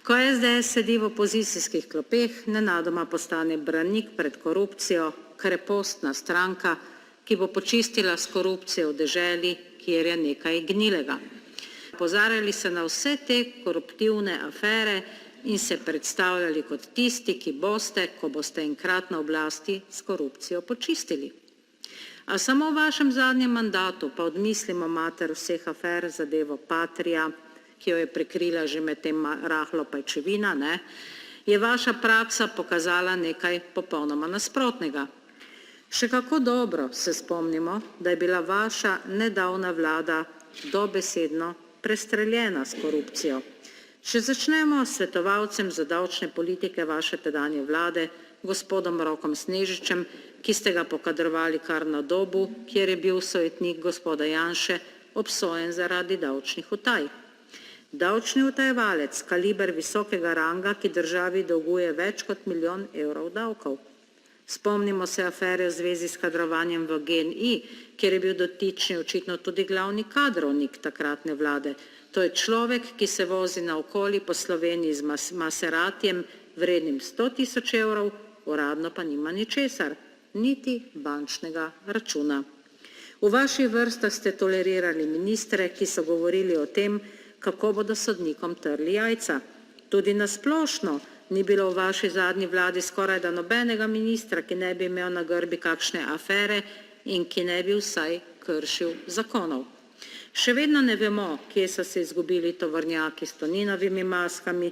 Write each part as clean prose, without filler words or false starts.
Ko SDS sedi v opozicijskih klopeh, nenadoma postane branik pred korupcijo, krepostna stranka, ki bo počistila s korupcijo v deželi, kjer je nekaj gnilega. Opozarjali se na vse te koruptivne afere in se predstavljali kot tisti, ki boste, ko boste enkrat na oblasti, s korupcijo počistili. A samo v vašem zadnjem mandatu, pa odmislimo mater vseh afer, zadevo Patria, ki jo je prekrila že med tem rahlo pajčevina, je vaša praksa pokazala nekaj popolnoma nasprotnega. Še kako dobro se spomnimo, da je bila vaša nedavna vlada dobesedno prestreljena s korupcijo. Če začnemo s svetovalcem za davčne politike vaše tedanje vlade, gospodom Rokom Snežičem, ki ste ga pokadrovali kar na Dobu, kjer je bil sojetnik gospoda Janše obsojen zaradi davčnih utaj. Davčni utajevalec, kaliber visokega ranga, ki državi dolguje več kot 1 milijon evrov davkov. Spomnimo se afere v zvezi s kadrovanjem v GEN-I, kjer je bil dotični očitno tudi glavni kadrovnik takratne vlade. To je človek, ki se vozi naokoli po Sloveniji z Maseratijem vrednim 100 tisoč evrov, uradno pa nima ničesar, niti bančnega računa. V vaših vrstah ste tolerirali ministre, ki so govorili o tem, kako bodo sodnikom trli jajca. Tudi nasplošno ni bilo v vaši zadnji vladi skorajda nobenega ministra, ki ne bi imel na grbi kakšne afere in ki ne bi vsaj kršil zakonov. Še vedno ne vemo, kje so se izgubili tovornjaki s Toninovimi maskami,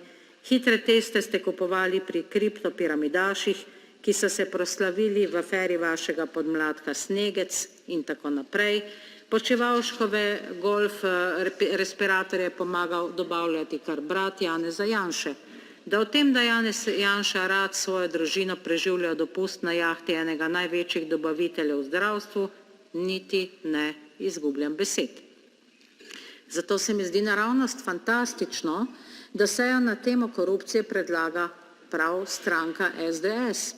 hitre teste ste kupovali pri kriptopiramidaših, ki so se proslavili v aferi vašega podmladka Snegec in tako naprej. Počivalškove golf respiratorje je pomagal dobavljati kar brat Janeza Janše. Da o tem, da Janez Janša rad svojo družino preživlja dopust na jahti enega največjih dobaviteljev v zdravstvu, niti ne izgubljam besed. Zato se mi zdi naravnost fantastično, da sejo na temo korupcije predlaga prav stranka SDS,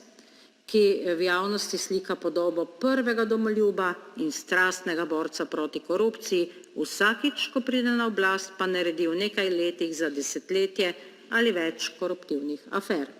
ki v javnosti slika podobo prvega domoljuba in strastnega borca proti korupciji, vsakič, ko pride na oblast, pa naredi v nekaj letih za desetletje ali več koruptivnih afer.